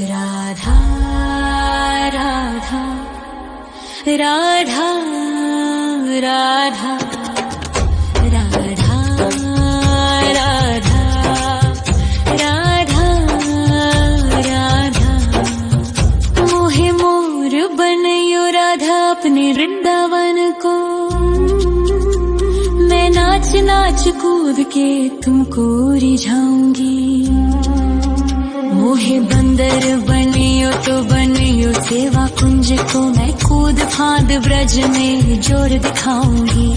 राधा राधा राधा राधा राधा राधा राधा राधा मोहे मोर बनयो राधा अपने वृंदावन को। मैं नाच नाच कूद के तुमको रिझाऊंगी। मोहे बंदर बनियो तो बनियो सेवा कुंज को। मैं कूद फांद ब्रज में जोर दिखाऊंगी।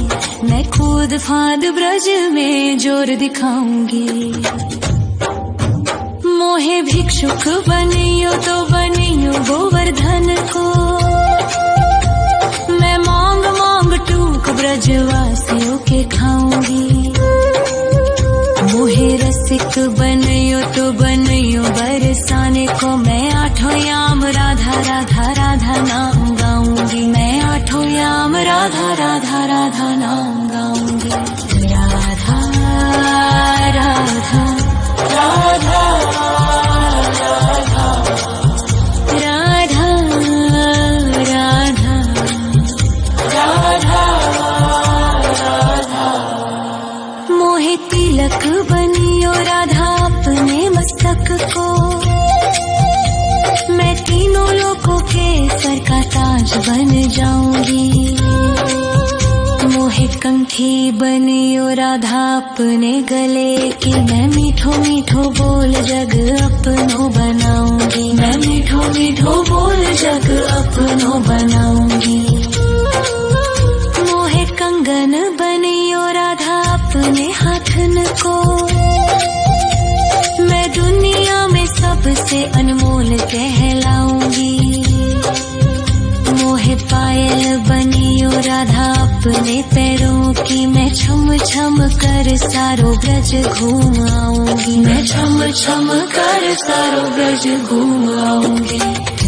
मैं कूद फांद ब्रज में जोर दिखाऊंगी। मोहे भिक्षुक बनियो तो बनियो गोवर्धन को। मैं मांग मांग टूक ब्रजवासियों के खाऊंगी। मोहे रसिक बनियो तो बनियो बरसाने को। मैं आठों याम राधा राधा राधा नाम गाऊंगी। मैं आठों याम राधा राधा राधा नाम गाऊंगी। राधा राधा राधा राधा राधा राधा राधा मोहे तिलक बनियो राधा अपने मस्तक को। मैं तीनों लोगों के सर का ताज बन जाऊंगी। मोहे कंठी बनियो राधा अपने गले की। मैं मीठो मीठो बोल जग अपनो बनाऊंगी। मैं मीठो मीठो बोल जग अपनो बनाऊंगी। मोहे कंगन बनियो राधा अपने हाथन को। मैं दुनिया में सबसे अनमोल कहलाऊंगी। मोहे पायल बनियो राधा अपने पैरों की। मैं छम छम कर सारो ब्रज घूम आऊंगी। मैं छम छम कर सारो ब्रज घूम आऊंगी।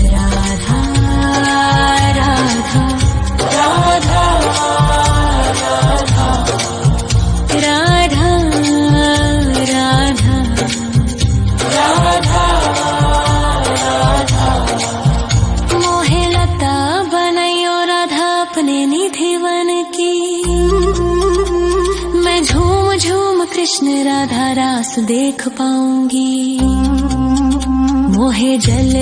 राधा राधा राधा राधा राधा राधा राधा राधा मोहे लता बनयो राधा अपने निधिवन की। मैं झूम झूम कृष्ण राधा रास देख पाऊंगी। मोहे जल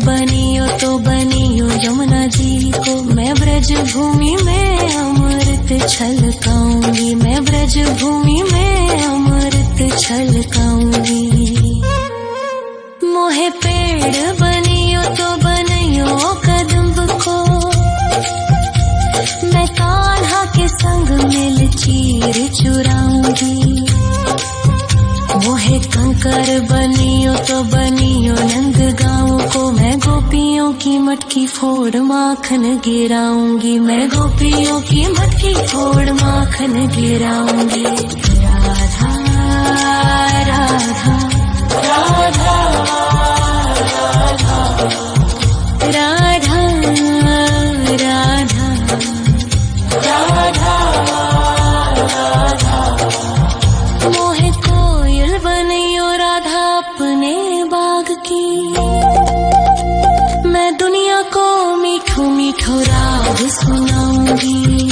बनियो तो बनियो यमुना जी को। मैं ब्रज भूमि में अमृत छलकाऊंगी। मैं ब्रज भूमि में अमृत छलकाऊंगी। मोहे पेड़ बनियो तो बनियो कदम्ब को। मैं कान्हा के संग मिल चीर चुराऊंगी। मोहे कंकर बनियो तो बनियो नंद गाँव को। मैं गोपियों की मटकी फोड़ माखन गिराऊंगी। मैं गोपियों की मटकी फोड़ माखन गिराऊंगी। राधा राधा राधा राधा राधा राधा राधा मोहे कोयल बनियो राधा अपने बाग की। मैं दुनिया को मीठो मीठो राग सुनाऊंगी।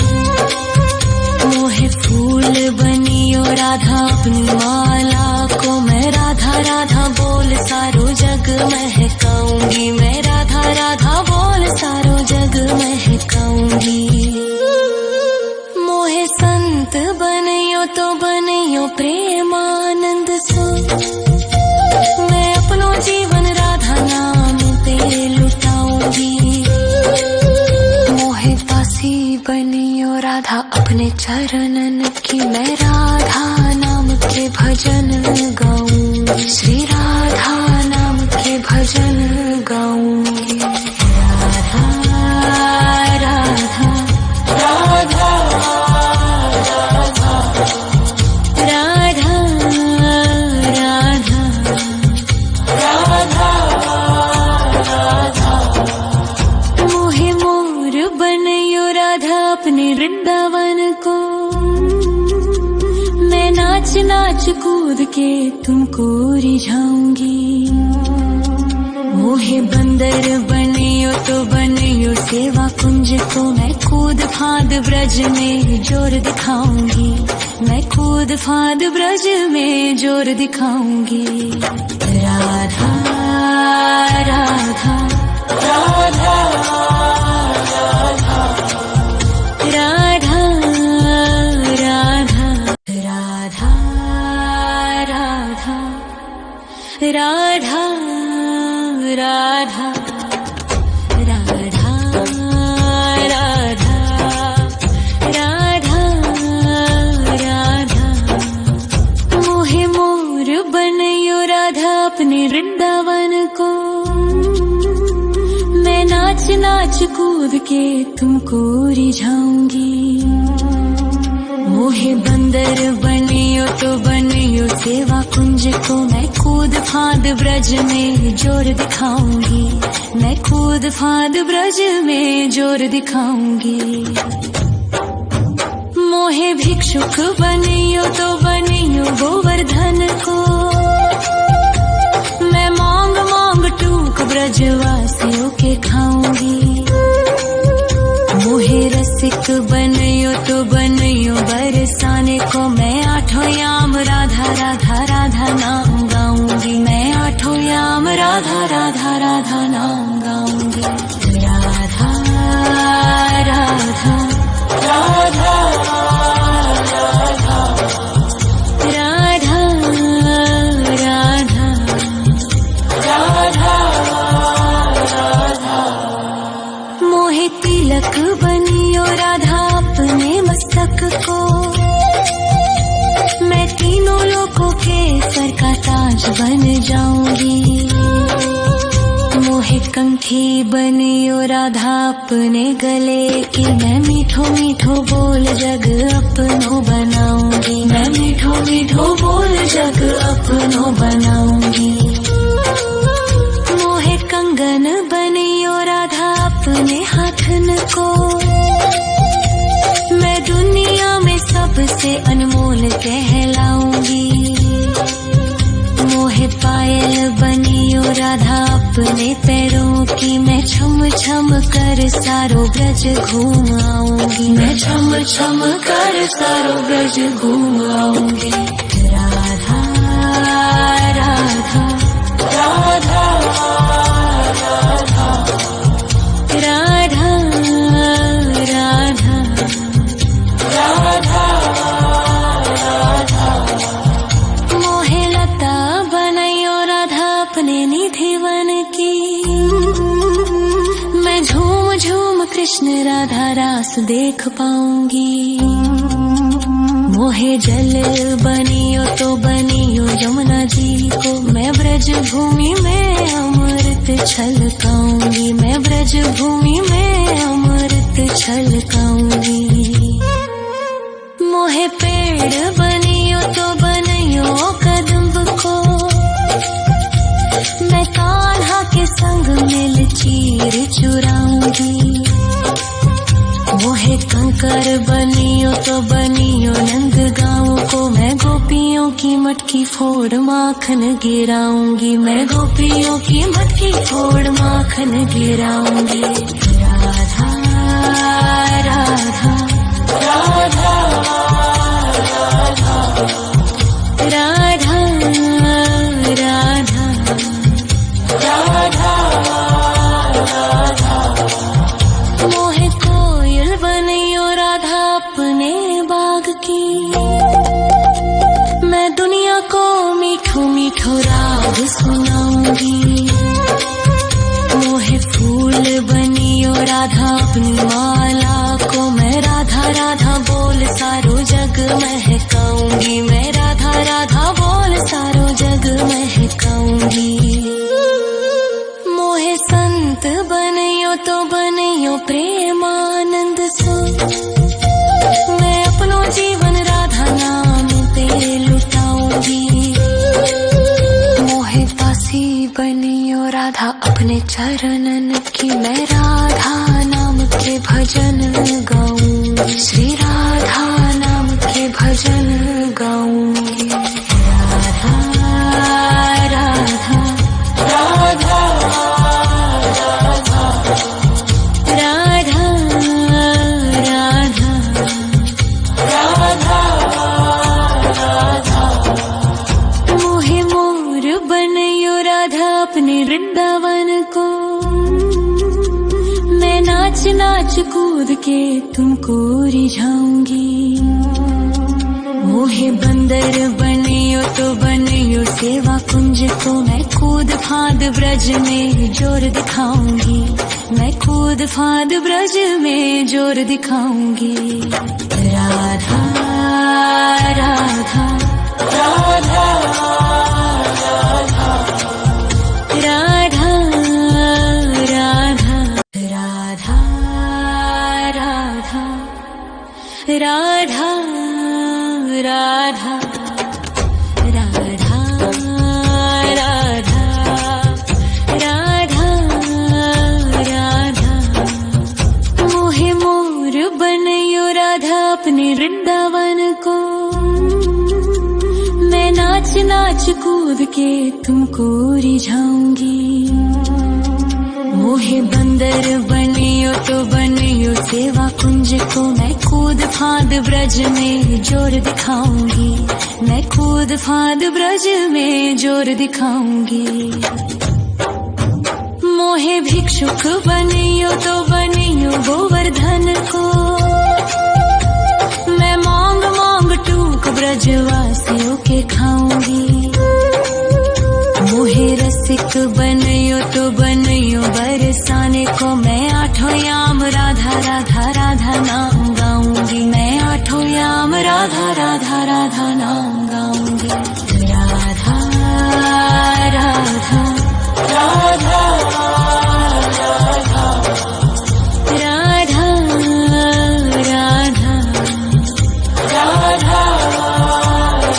मोहे फूल बनियो राधा अपनी माला को। मैं राधा राधा बोल सारो जग महकाऊंगी। मैं राधा राधा बोल सारो जग महकाऊंगी। मोहे संत बनियो तो बनियो प्रेमानंद सो। मैं अपनो जीवन राधा नाम पे लुटाऊंगी। मोहे दासी बनियो राधा अपने चरणन की। मैं राधा नाम के भजन गाऊंगी। श्री राधा नाम के भजन गाऊंगी। राधा राधा राधा राधा राधा राधा राधा मोहे मोर बनयो राधा अपने वृंदावन को। मैं नाच नाच कूद के तुमको रिझाऊंगी। मोहे मोहे बंदर बनियो तो बनियो सेवा कुंज को मैं कूद फांद ब्रज में जोर दिखाऊंगी, मैं कूद फांद ब्रज में जोर दिखाऊंगी। राधा राधा राधा राधा राधा राधा राधा राधा राधा राधा राधा राधा राधा मोहे मोर बनयो राधा अपने वृंदावन को, मैं नाच नाच कूद के तुमको रिझाऊंगी। मोहे बंदर बनियो तो बनियो सेवा कुंज को मैं कूद फांद ब्रज में जोर दिखाऊंगी, मैं कूद फांद ब्रज में जोर दिखाऊंगी। मोहे भिक्षुक बनियो तो बनियो गोवर्धन को, मैं मांग मांग टूक ब्रजवासियों के खाऊंगी। मोहे रसिक बनियो तो बनियो बरसाने को, मैं आठों याम राधा राधा राधा नाम गाऊंगी, मैं आठों याम राधा राधा राधा नाम गाऊंगी। राधा राधा राधा राधा राधा राधा राधा मोहे तिलक बनियो राधा अपने मस्तक को, मैं तीनों लोगों के सर का ताज बन जाऊंगी। मोहे कंठी बनियो राधा अपने गले की, मैं मीठो मीठो बोल जग अपनो बनाऊंगी, मैं मीठो मीठो बोल जग अपनो बनाऊंगी। मोहे कंगन बनियो राधा अपने हाथन को, मैं दुनिया में सबसे अनमोल कहलाऊंगी। मोहे पायल बनियो राधा अपने पैरों की, मैं छम छम कर सारो ब्रज घूम आऊंगी, मैं छम छम कर सारो ब्रज घूम आऊंगी। राधा राधा राधा राधा राधा राधा राधा मोहे लता बनयो राधा अपने निधि वन की, मैं झूम झूम कृष्ण राधा रास देख पाऊंगी। मोहे जल बनियो तो बनियो यमुना जी को, मैं ब्रज भूमि में अमृत छलकाऊंगी, मैं ब्रज भूमि में अमृत छलकाऊंगी। मोहे पेड़ बनियो तो बनियो कदम्ब को, मैं कान्हा के संग मिल चीर चुराऊंगी। मोहे कंकर बनियो तो बनियो नंद गाँव को, मैं गोपियों की मटकी फोड़ माखन गिराऊंगी, मैं गोपियों की मटकी फोड़ माखन गिराऊंगी। राधा राधा राधा राधा राधा राधा राधा मोहे कोयल बनियो राधा अपने बाग की, मैं दुनिया को मीठो मीठो राग सुनाऊंगी। मोहे फूल बनियो राधा अपनी माला को, मैं राधा राधा बोल सारो जग महकाऊंगी, मैं राधा राधा बोल सारो जग महकाऊंगी। मोहे संत बनियो तो बनियो प्रेमानंद सो, मैं अपनो जीवन राधा नाम पे लुटाऊंगी। मोहे दासी बनियो राधा अपने चरणन की, मैं राधा नाम के भजन गाऊंगी, श्री राधा नाम के भजन गाऊंगी। राधा राधा राधा वृंदावन को। मैं नाच नाच कूद के तुमको रिझाऊंगी। मोहे बंदर बनियो तो बनियो सेवा कुंज को। मैं कूद फांद ब्रज में जोर दिखाऊंगी। मैं कूद फांद ब्रज में जोर दिखाऊंगी। राधा राधा राधा राधा राधा राधा राधा राधा राधा राधा राधा राधा राधा। मोहे मोर बनयो राधा अपने वृंदावन को। मैं नाच नाच कूद के तुमको रिझाऊंगी। मोहे बंदर बनियो तो बनियो सेवा कुंज को। मैं कूद फांद ब्रज में जोर दिखाऊंगी। मैं कूद फांद ब्रज में जोर दिखाऊंगी। मोहे भिक्षुक बनियो तो बनियो गोवर्धन को। मैं मांग मांग टूक ब्रजवासियों के खाऊंगी। मोहे रसिक बनियो तो बनियो बरसाने को। मैं आठों याम राधा राधा राधा नाम गाऊंगी। मैं आठों याम राधा राधा राधा नाम गाऊंगी। राधा राधा राधा राधा राधा राधा राधा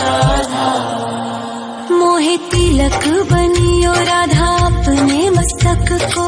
राधा। मोहे तिलक बनियो राधा अपने मस्तक को।